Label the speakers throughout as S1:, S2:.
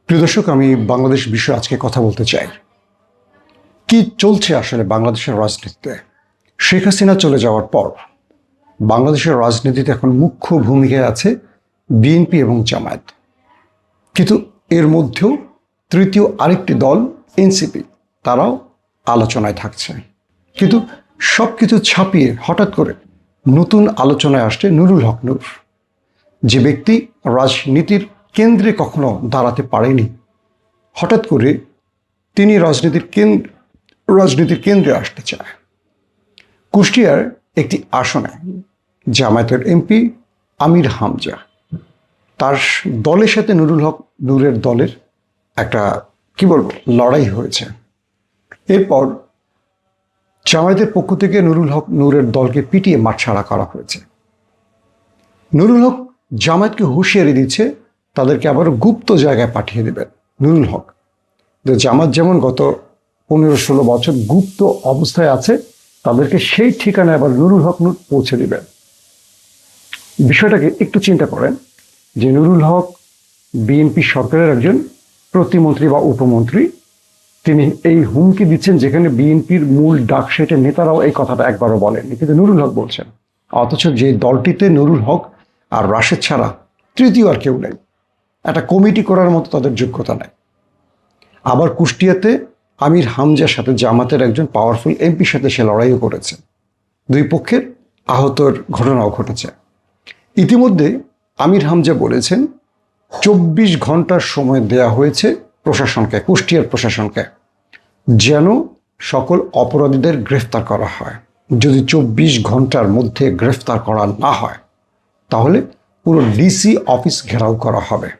S1: প্রিয় দর্শক, আমি বাংলাদেশ বিষয়ে আজকে কথা বলতে চাই। কি চলছে আসলে বাংলাদেশের রাজনীতিতে? শেখ হাসিনা চলে যাওয়ার পর বাংলাদেশের রাজনীতিতে এখন মুখ্য ভূমিকায় আছে বিএনপি এবং জামায়াত। কিন্তু এর মধ্যেও তৃতীয় আরেকটি দল এনসিপি, তারাও আলোচনায় থাকছে। কিন্তু সব কিছু ছাপিয়ে হঠাৎ করে নতুন আলোচনায় আসছে নুরুল হক নূর, যে ব্যক্তি রাজনীতির কেন্দ্রে কখনো দাঁড়াতে পারেনি। হঠাৎ করে তিনি রাজনীতির কেন্দ্রে আসতে চায়। কুষ্টিয়ার একটি আসনে জামায়াতের এমপি আমির হামজা, তার দলের সাথে নুরুল হক নূরের দলের একটা লড়াই হয়েছে। এরপর জামায়াতের পক্ষ থেকে নুরুল হক নূরের দলকে পিটিয়ে মাঠছাড়া করা হয়েছে। নুরুল হক জামায়াতকে হুঁশিয়ারি দিচ্ছে তাদেরকে আবার গুপ্ত জায়গায় পাঠিয়ে দেবেন। নুরুল হক, যে জামাত যেমন গত 15-16 বছর গুপ্ত অবস্থায় আছে, তাদেরকে সেই ঠিকানায় আবার নুরুল হক নূর পৌঁছে দিবেন। বিষয়টাকে একটু চিন্তা করেন যে নুরুল হক বিএনপি সরকারের একজন প্রতিমন্ত্রী বা উপমন্ত্রী, তিনি এই হুমকি দিচ্ছেন যেখানে বিএনপির মূল ডাকসেটের নেতারাও এই কথাটা একবারও বলেননি, কিন্তু নুরুল হক বলছেন। অথচ যে দলটিতে নুরুল হক আর রাশেদ ছাড়া তৃতীয় আর কেউ নেই, একটা কমিটি করার মতো তাদের যোগ্যতা নেই। আবার কুষ্টিয়াতে আমির হামজার সাথে জামাতের একজন পাওয়ারফুল এমপির সাথে সে লড়াইও করেছে। দুই পক্ষের আহতর ঘটনাও ঘটেছে। ইতিমধ্যে আমির হামজা বলেছেন 24 ঘন্টার সময় দেয়া হয়েছে প্রশাসনকে, কুষ্টিয়ার প্রশাসনকে, যেন সকল অপরাধীদের গ্রেফতার করা হয়। যদি 24 ঘন্টার মধ্যে গ্রেফতার করা না হয় তাহলে পুরো ডিসি অফিস ঘেরাও করা হবে।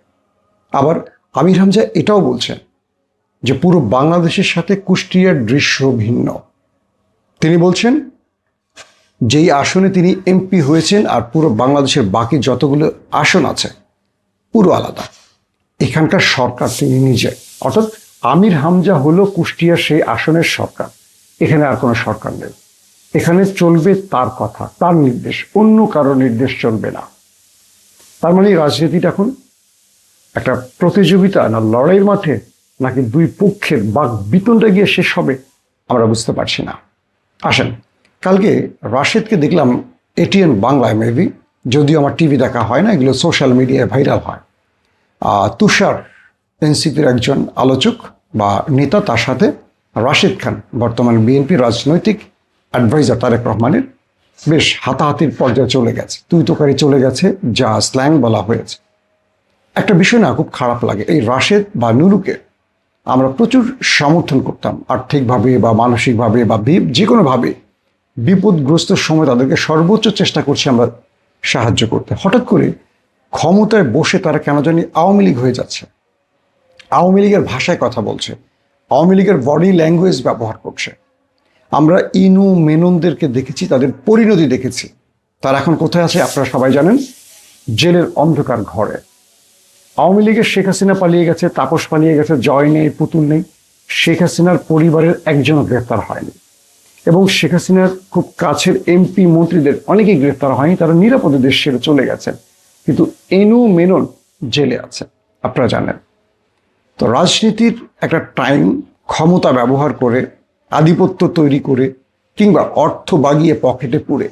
S1: আবার আমির হামজা এটাও বলছেন যে পুরো বাংলাদেশের সাথে কুষ্টিয়ার দৃশ্য ভিন্ন। তিনি বলছেন যেই আসনে তিনি এমপি হয়েছেন আর পুরো বাংলাদেশের বাকি যতগুলো আসন আছে পুরো আলাদা। এখানকার সরকার তিনি নিজে, অর্থাৎ আমির হামজা হলো কুষ্টিয়ার সেই আসনের সরকার। এখানে আর কোনো সরকার নেই, এখানে চলবে তার কথা, তার নির্দেশ, অন্য কারো নির্দেশ চলবে না। তার মানে রাজনীতিটা এখন একটা প্রতিযোগিতা না লড়াইয়ের মাঠে, নাকি দুই পক্ষের বাক বিতণ্ডা গিয়ে শেষ হবে, আমরা বুঝতে পারছি না। আসেন, কালকে রাশেদকে দেখলাম এটিএন বাংলায়, মেবি, যদিও আমার টিভি দেখা হয় না, এগুলো সোশ্যাল মিডিয়ায় ভাইরাল হয়। তুষার এনসিপির একজন আলোচক বা নেতা, তার সাথে রাশেদ খান, বর্তমান বিএনপি রাজনৈতিক অ্যাডভাইজার তারেক রহমানের, বেশ হাতাহাতির পর্যায়ে চলে গেছে, তুই তোকারি চলে গেছে, যা স্ল্যাং বলা হয়েছে। একটা বিষয় না খুব খারাপ লাগে, এই রাশেদ বা নুরুকে আমরা প্রচুর সমর্থন করতাম, আর্থিকভাবে বা মানসিকভাবে বা যে কোনোভাবে বিপদগ্রস্ত সময় তাদেরকে সর্বোচ্চ চেষ্টা করছি আমরা সাহায্য করতে। হঠাৎ করে ক্ষমতায় বসে তারা কেন জানি আওয়ামী লীগ হয়ে যাচ্ছে, আওয়ামী লীগের ভাষায় কথা বলছে, আওয়ামী লীগের বডি ল্যাঙ্গুয়েজ ব্যবহার করছে। আমরা ইনু মেননদেরকে দেখেছি, তাদের পরিণতি দেখেছি। তারা এখন কোথায় আছে আপনারা সবাই জানেন, জেলের অন্ধকার ঘরে। আওয়ামী লীগের শেখ হাসিনা পালিয়ে গেছে, তাপস পালিয়ে গেছে, জয় নেই, পুতুল নেই। শেখ হাসিনার পরিবারের একজনও গ্রেফতার হয়নি, এবং শেখ হাসিনার খুব কাছের এমপি মন্ত্রীদের অনেকেই গ্রেফতার হয়নি, তারা নিরাপদে দেশ ছেড়ে চলে গেছেন। কিন্তু এনু মেনন জেলে আছে, আপনারা জানেন। তো রাজনীতির একটা টাইম ক্ষমতা ব্যবহার করে, আধিপত্য তৈরি করে, কিংবা অর্থ বাগিয়ে পকেটে পুরে,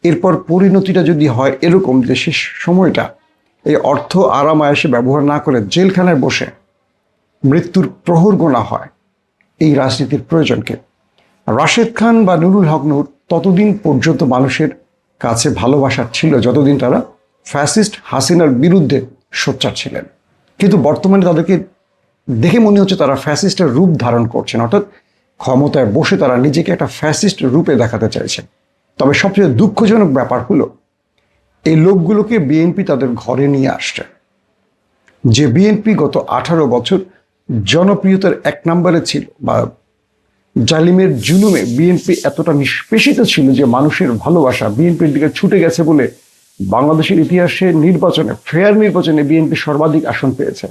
S1: এরপর পরিণতিটা যদি হয় এরকম যে শেষ সময়টা এই অর্থ আরাম আয়েসে ব্যবহার না করে জেলখানায় বসে মৃত্যুর প্রহর গোনা হয়, এই রাজনীতির প্রয়োজনকে। রাশেদ খান বা নুরুল হক নূর ততদিন পর্যন্ত মানুষের কাছে ভালোবাসার ছিল যতদিন তারা ফ্যাসিস্ট হাসিনার বিরুদ্ধে সোচ্চার ছিলেন। কিন্তু বর্তমানে তাদেরকে দেখে মনে হচ্ছে তারা ফ্যাসিস্টের রূপ ধারণ করছেন, অর্থাৎ ক্ষমতায় বসে তারা নিজেকে একটা ফ্যাসিস্ট রূপে দেখাতে চাইছেন। তবে সবচেয়ে দুঃখজনক ব্যাপার হলো এই লোকগুলোকে বিএনপি তাদের ঘরে নিয়ে আসছে। যে বিএনপি গত 18 বছর জনপ্রিয়তার 1 নম্বরে ছিল, বা জালিমের জুলুমে বিএনপি এতটা নিষ্পেষিত ছিল যে মানুষের ভালোবাসা বিএনপির দিকে ছুটে গেছে বলে বাংলাদেশের ইতিহাসে ফেয়ার নির্বাচনে বিএনপি সর্বাধিক আসন পেয়েছে।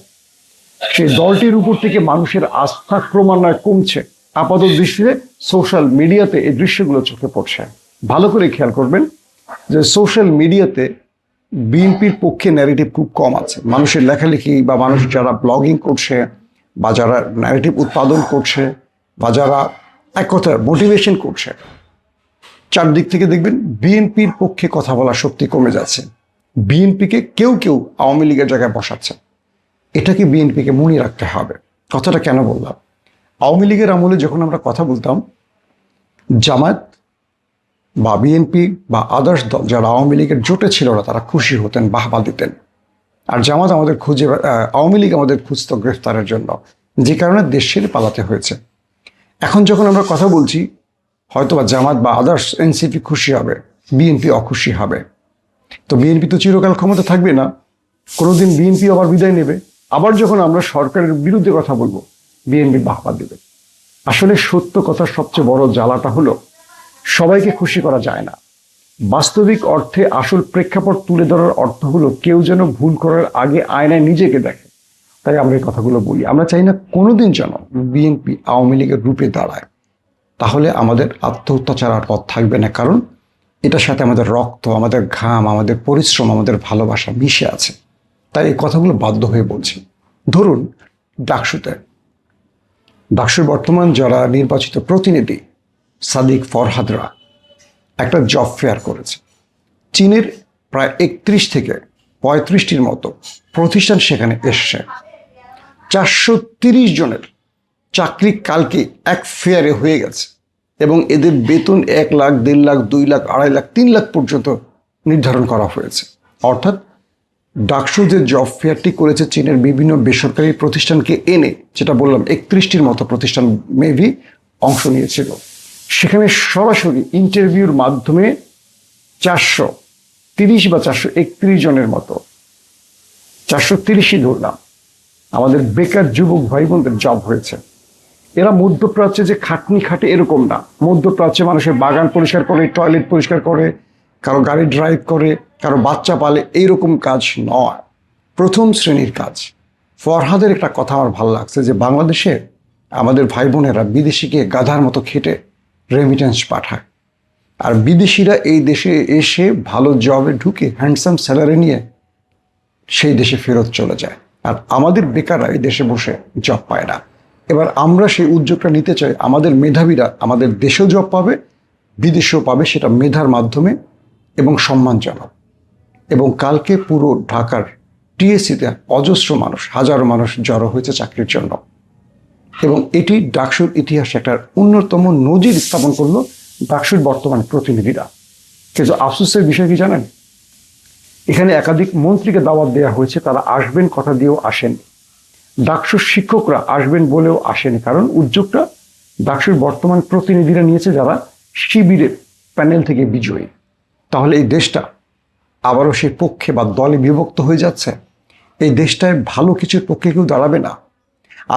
S1: সেই দলটির উপর থেকে মানুষের আস্থা ক্রমান্বয়ে কমছে। আপাত দৃষ্টিতে সোশ্যাল মিডিয়াতে এই দৃশ্যগুলো চোখে পড়ছে। ভালো করে খেয়াল করবেন যে সোশ্যাল মিডিয়াতে বিএনপির পক্ষে ন্যারেটিভ খুব কম আছে। মানুষের লেখালেখি বা মানুষ যারা ব্লগিং করছে বা যারা ন্যারেটিভ উৎপাদন করছে বা যারা এক কথা মোটিভেশন করছে, চারদিক থেকে দেখবেন বিএনপির পক্ষে কথা বলা সত্যি কমে যাচ্ছে। বিএনপিকে কেউ কেউ আওয়ামী লীগের জায়গায় বসাচ্ছে। এটাকে বিএনপিকে মনে রাখতে হবে। কথাটা কেন বললাম, আওয়ামী লীগের আমলে যখন আমরা কথা বলতাম, জামায়াত বা বিএনপি বা আদার্স দল যারা আওয়ামী লীগের জোটে ছিল না তারা খুশি হতেন, বাহবা দিতেন। আর জামাত আমাদের খুঁজে আওয়ামী লীগ আমাদের খুঁজত গ্রেফতারের জন্য, যে কারণে দেশ ছেড়ে পালাতে হয়েছে। এখন যখন আমরা কথা বলছি, হয়তোবা জামাত বা আদার্স এনসিপি খুশি হবে, বিএনপি অখুশি হবে। তো বিএনপি তো চিরকাল ক্ষমতা থাকবে না, কোনোদিন বিএনপি আবার বিদায় নেবে। আবার যখন আমরা সরকারের বিরুদ্ধে কথা বলবো, বিএনপি বাহবা দেবে। আসলে সত্য কথার সবচেয়ে বড় জ্বালাটা হলো সবাইকে খুশি করা যায় না। বাস্তবিক অর্থে আসল প্রেক্ষাপট তুলে ধরার অর্থ হলো কেউ যেন ভুল করার আগে আয়নায় নিজেকে দেখে। তাই আমরা এই কথাগুলো বলি। আমরা চাই না কোনোদিন যেন বিএনপি আওয়ামী লীগের রূপে দাঁড়ায়। তাহলে আমাদের আত্মহত্যা ছাড়ার পথ থাকবে না, কারণ এটার সাথে আমাদের রক্ত, আমাদের ঘাম, আমাদের পরিশ্রম, আমাদের ভালোবাসা মিশে আছে। তাই এই কথাগুলো বাধ্য হয়ে বলছি। ধরুন ডাকসুর বর্তমান যারা নির্বাচিত প্রতিনিধি সাদিক ফরহাদরা একটা জব ফেয়ার করেছে। চীনের প্রায় 31 থেকে 35টির মতো প্রতিষ্ঠান সেখানে এসছে। 430 জনের চাকরি কালকে এক ফেয়ারে হয়ে গেছে এবং এদের বেতন 1 লাখ, 1.5 লাখ, 2 লাখ, 2.5 লাখ, 3 লাখ পর্যন্ত নির্ধারণ করা হয়েছে। অর্থাৎ ডাকসু যে জব ফেয়ারটি করেছে চীনের বিভিন্ন বেসরকারি প্রতিষ্ঠানকে এনে, যেটা বললাম 31টির মতো প্রতিষ্ঠান মেবি অংশ নিয়েছিল, সেখানে সরাসরি ইন্টারভিউর মাধ্যমে 430 বা 431 জনের মতো, 430ই ধরলাম, আমাদের বেকার যুবক ভাই বোনদের জব হয়েছে। এরা মধ্যপ্রাচ্যে যে খাটনি খাটে এরকম না। মধ্যপ্রাচ্যে মানুষের বাগান পরিষ্কার করে, টয়লেট পরিষ্কার করে, কারো গাড়ি ড্রাইভ করে, কারো বাচ্চা পালে, এইরকম কাজ নয়, প্রথম শ্রেণীর কাজ। ফরহাদের একটা কথা আমার ভালো লাগছে যে বাংলাদেশে আমাদের ভাই বোনেরা বিদেশিকে গাধার মতো খেটে রেমিটেন্স পাঠায়, আর বিদেশিরা এই দেশে এসে ভালো জবে ঢুকে হ্যান্ডসাম স্যালারি নিয়ে সেই দেশে ফেরত চলে যায়, আর আমাদের বেকাররা এই দেশে বসে জব পায় না। এবার আমরা সেই উদ্যোগটা নিতে চাই। আমাদের মেধাবীরা আমাদের দেশেও জব পাবে, বিদেশেও পাবে, সেটা মেধার মাধ্যমে এবং সম্মানজনক। এবং কালকে পুরো ঢাকার টিএসসিতে অজস্র মানুষ, হাজারো মানুষ জড়ো হয়েছে চাকরির জন্য, এবং এটি ডাকসুর ইতিহাসে একটা অন্যতম নজির স্থাপন করলো ডাকসুর বর্তমান প্রতিনিধিরা। কিন্তু আফসোসের বিষয় কি জানেন, এখানে একাধিক মন্ত্রীকে দাওয়াত দেওয়া হয়েছে, তারা আসবেন কথা দিয়েও আসেন। ডাকসুর শিক্ষকরা আসবেন বলেও আসেনি, কারণ উদ্যোগটা ডাকসুর বর্তমান প্রতিনিধিরা নিয়েছে যারা শিবিরের প্যানেল থেকে বিজয়ী। তাহলে এই দেশটা আবারও সেই পক্ষে বা দলে বিভক্ত হয়ে যাচ্ছে। এই দেশটায় ভালো কিছুর পক্ষে কেউ দাঁড়াবে না।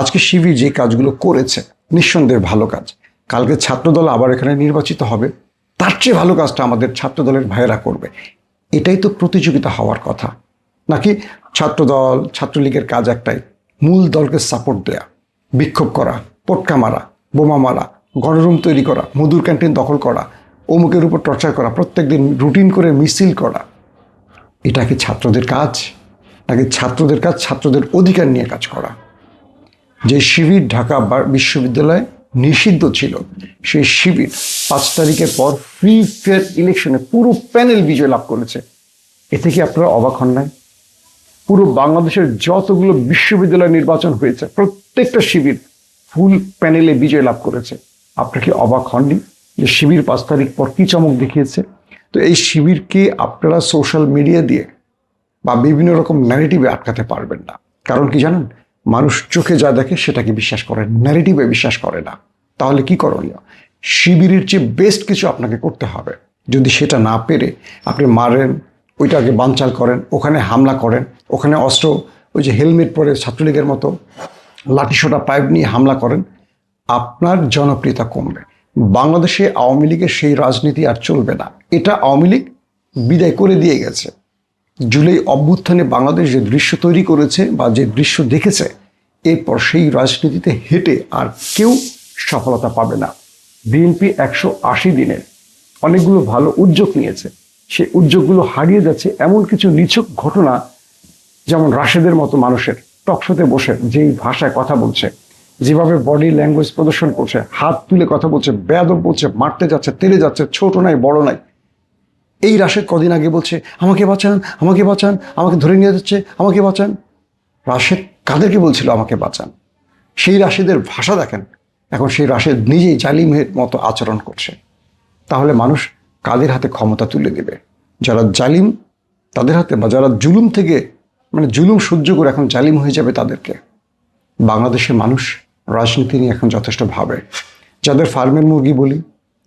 S1: আজকে শিবির যে কাজগুলো করেছে নিঃসন্দেহে ভালো কাজ, কালকে ছাত্রদল আবার এখানে নির্বাচিত হবে, তার চেয়ে ভালো কাজটা আমাদের ছাত্রদলের ভাইয়েরা করবে। এটাই তো প্রতিযোগিতা হওয়ার কথা, নাকি ছাত্রদল ছাত্রলীগের কাজ একটাই, মূল দলকে সাপোর্ট দেয়া, বিক্ষোভ করা, পটকা মারা, বোমা মারা, গণরুম তৈরি করা, মধুর ক্যান্টিন দখল করা, অমুকের উপর টর্চার করা, প্রত্যেকদিন রুটিন করে মিছিল করা। এটা কি ছাত্রদের কাজ? নাকি ছাত্রদের কাজ ছাত্রদের অধিকার নিয়ে কাজ করা? যে শিবির ঢাকা বিশ্ববিদ্যালয়ে নিষিদ্ধ ছিল, সেই শিবির 5 তারিখের পর ফ্রি ফেয়ার ইলেকশনে পুরো প্যানেল বিজয় লাভ করেছে। এতে কি আপনারা অবাক হন নাই? পুরো বাংলাদেশের যতগুলো বিশ্ববিদ্যালয় নির্বাচন হয়েছে প্রত্যেকটা শিবির ফুল প্যানেলে বিজয় লাভ করেছে। আপনারা কি অবাক হননি যে শিবির 5 তারিখ পর কি চমক দেখিয়েছে? তো এই শিবিরকে আপনারা সোশ্যাল মিডিয়া দিয়ে বা বিভিন্ন রকম ন্যারেটিভে আটকাতে পারবেন না। কারণ কি জানেন, মানুষ চোখে যা দেখে সেটাকে বিশ্বাস করে, ন্যারেটিভে বিশ্বাস করে না। তাহলে কি করণীয়? শিবিরের চেয়ে বেস্ট কিছু আপনাকে করতে হবে। যদি সেটা না পেরে আপনি মারেন, ওইটাকে বানচাল করেন, ওখানে হামলা করেন, ওখানে অস্ত্র, ওই যে হেলমেট পরে ছাত্রলীগের মতো লাঠিসোঁটা পাইপ নিয়ে হামলা করেন, আপনার জনপ্রিয়তা কমবে। বাংলাদেশে আওয়ামী লীগের সেই রাজনীতি আর চলবে না। এটা আওয়ামী লীগ বিদায় করে দিয়ে গেছে। জুলাই অভ্যুত্থানে বাংলাদেশ যে দৃশ্য তৈরি করেছে বা যে দৃশ্য দেখেছে, এরপর সেই রাজনীতিতে হেঁটে আর কেউ সফলতা পাবে না। বিএনপি 180 দিনের অনেকগুলো ভালো উদ্যোগ নিয়েছে, সেই উদ্যোগগুলো হারিয়ে যাচ্ছে এমন কিছু নিছক ঘটনা, যেমন রাশেদের মতো মানুষের টকশোতে বসে যেই ভাষায় কথা বলছে, যেভাবে বডি ল্যাঙ্গুয়েজ প্রদর্শন করছে, হাত তুলে কথা বলছে, বেয়াদব বলছে, মারতে যাচ্ছে, তেড়ে যাচ্ছে, ছোট নাই বড় নাই। এই রাশেদ কদিন আগে বলছে আমাকে বাঁচান, আমাকে বাঁচান, আমাকে ধরে নিয়ে যাচ্ছে, আমাকে বাঁচান। রাশেদ কাদেরকে বলছিল আমাকে বাঁচান? সেই রাশেদের ভাষা দেখেন। এখন সেই রাশেদ নিজেই জালিমের মতো আচরণ করছে। তাহলে মানুষ কাদের হাতে ক্ষমতা তুলে দেবে? যারা জালিম তাদের হাতে, বা যারা জুলুম থেকে জুলুম সহ্য করে এখন জালিম হয়ে যাবে তাদেরকে? বাংলাদেশের মানুষ রাজনীতি নিয়ে এখন যথেষ্ট ভাবে। যাদের ফার্মের মুরগি বলি,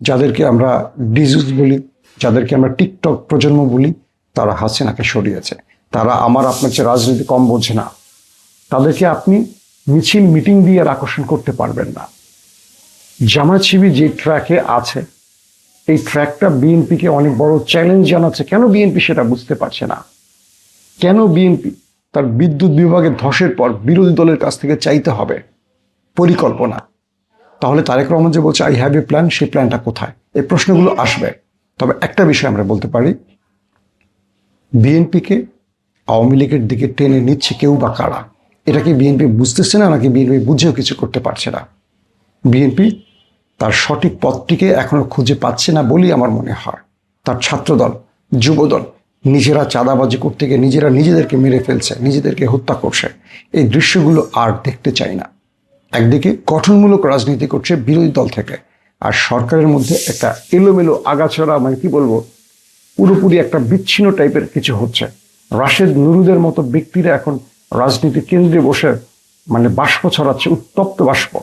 S1: যাদেরকে আমরা ডিজুস বলি, যাদেরকে আমরা টিকটক প্রজন্ম বলি, তারা হাসিনাকে সরিয়েছে। তারা আমার আপনার চেয়ে রাজনীতি কম বোঝে না। তাদেরকে আপনি মিছিল মিটিং দিয়ে আর আকর্ষণ করতে পারবেন না। জামায়াত শিবির যে ট্র্যাকে আছে, এই ট্র্যাকটা বিএনপিকে অনেক বড় চ্যালেঞ্জ জানাচ্ছে। কেন বিএনপি সেটা বুঝতে পারছে না? কেন বিএনপি তার বিদ্যুৎ বিভাগের ধসের পর বিরোধী দলের কাছ থেকে চাইতে হবে পরিকল্পনা? তাহলে তারেক রহমান যে বলছে আই হ্যাভ এ প্ল্যান, সেই প্ল্যানটা কোথায়? এই প্রশ্নগুলো আসবে। তবে একটা বিষয় আমরা বলতে পারি, বিএনপিকে আওয়ামী লীগের দিকে টেনে নিচ্ছে কেউ বা কারা, এটা কি বিএনপি বুঝতেছে না, নাকি বিএনপি বুঝেও কিছু করতে পারছে না? বিএনপি তার সঠিক পথটিকে এখনো খুঁজে পাচ্ছে না বলেই আমার মনে হয়। তার ছাত্রদল, যুবদল নিজেরা চাঁদাবাজি করতে গিয়ে নিজেরা নিজেদেরকে মেরে ফেলছে, নিজেদেরকে হত্যা করছে। এই দৃশ্যগুলো আর দেখতে চাই না। একদিকে গঠনমূলক রাজনীতি করছে বিরোধী দল থেকে, আর সরকারের মধ্যে একটা এলোমেলো আগাছড়া, কি বলবো, পুরোপুরি একটা বিচ্ছিন্ন টাইপের কিছু হচ্ছে। রাশেদ নুরুদের মতো ব্যক্তিরা এখন রাজনীতির কেন্দ্রে বসে বাষ্প ছড়াচ্ছে, উত্তপ্ত বাষ্প।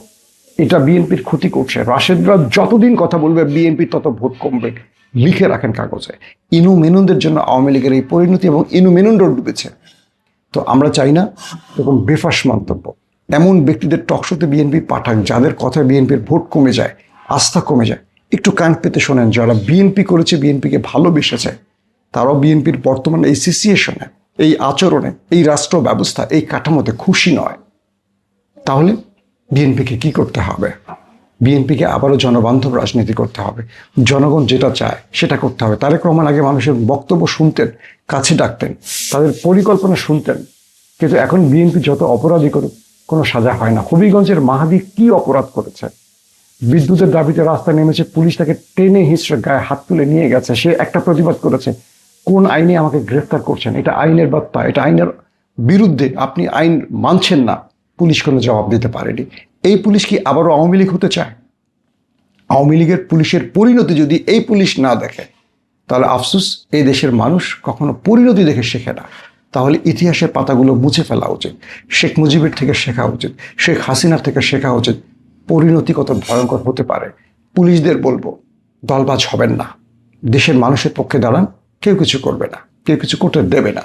S1: এটা বিএনপির ক্ষতি করছে। রাশেদরা যতদিন কথা বলবে বিএনপির তত ভোট কমবে। লিখে রাখেন কাগজে। ইনু মেনুনদের জন্য আওয়ামী লীগের এই পরিণতি, এবং ইনু মেনুনরাও ডুবেছে। তো আমরা চাই না এরকম বেফাস মন্তব্য। এমন ব্যক্তিদের টকশোতে বিএনপি পাঠাক, যাদের কথায় বিএনপির ভোট কমে যায়, আস্থা কমে যায়। একটু কান পেতে শোনেন। যারা বিএনপি করেছে, বিএনপিকে ভালোবেসেছে, তারাও বিএনপির বর্তমান এই সিচুয়েশনে, এই আচরণে, এই রাষ্ট্র ব্যবস্থা, এই কাঠামোতে খুশি নয়। তাহলে বিএনপিকে কি করতে হবে? বিএনপিকে আবারও জনবান্ধব রাজনীতি করতে হবে। জনগণ যেটা চায় সেটা করতে হবে। তারেক রহমান আগে মানুষের বক্তব্য শুনতেন, কাছে ডাকতেন, তাদের পরিকল্পনা শুনতেন। কিন্তু এখন বিএনপি যত অপরাধী করুক, কোনো সাজা হয় না। হবিগঞ্জের মাহাদি কি অপরাধ করেছে? বিদ্যুতের দাবিতে রাস্তায় নেমেছে, পুলিশ তাকে টেনে হিঁচড়ে গায়ে হাত তুলে নিয়ে গেছে। সে একটা প্রতিবাদ করেছে, কোন আইনে আমাকে গ্রেফতার করছেন? এটা আইনের বার্তা, এটা আইনের বিরুদ্ধে। আপনি আইন মানছেন না। পুলিশ কোনো জবাব দিতে পারেনি। এই পুলিশ কি আবারও আওয়ামী লীগ হতে চায়? আওয়ামী লীগের পুলিশের পরিণতি যদি এই পুলিশ না দেখে, তাহলে আফসোস, এই দেশের মানুষ কখনো পরিণতি দেখে শেখে না। তাহলে ইতিহাসের পাতাগুলো মুছে ফেলা উচিত। শেখ মুজিবের থেকে শেখা উচিত, শেখ হাসিনার থেকে শেখা উচিত পরিণতি কত ভয়ঙ্কর হতে পারে। পুলিশদের বলবো, দলবাজ হবেন না। দেশের মানুষের পক্ষে দাঁড়ান। কেউ কিছু করবে না, কেউ কিছু করতে দেবে না।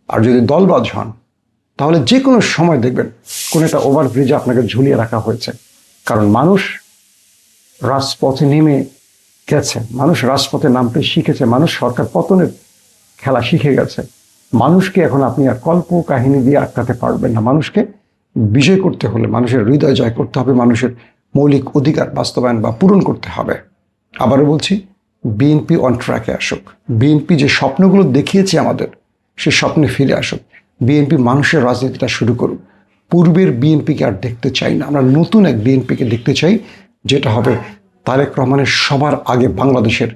S1: আর যদি দলবাজ হন, তাহলে যে কোনো সময় দেখবেন কোনো একটা ওভারব্রিজে আপনাকে ঝুলিয়ে রাখা হয়েছে। কারণ মানুষ রাজপথে নেমে গেছে, মানুষ রাজপথে নামতে শিখেছে, মানুষ সরকার পতনের খেলা শিখে গেছে। মানুষকে এখন আপনি আর কল্প কাহিনী দিয়ে আটকাতে পারবেন না। মানুষকে বিজয় করতে হলে মানুষের হৃদয় জয় করতে হবে, মানুষের মৌলিক অধিকার বাস্তবায়ন বা পূরণ করতে হবে। আবারও বলছি, বিএনপি অন ট্র্যাকে আসুক। বিএনপি যে স্বপ্নগুলো দেখিয়েছে আমাদের, সে স্বপ্নে ফিরে আসুক। বিএনপি মানুষের রাজনীতিটা শুরু করুক। পূর্বের বিএনপিকে আর দেখতে চাই না। আমরা নতুন এক বিএনপিকে দেখতে চাই, যেটা হবে তারেক রহমানের সবার আগে বাংলাদেশের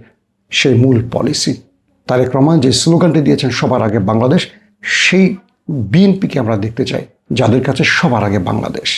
S1: সেই মূল পলিসি। তারেক রহমান যে স্লোগানটি দিয়েছেন, সবার আগে বাংলাদেশ, সেই বিএনপিকে আমরা দেখতে চাই, যাদের কাছে সবার আগে বাংলাদেশ।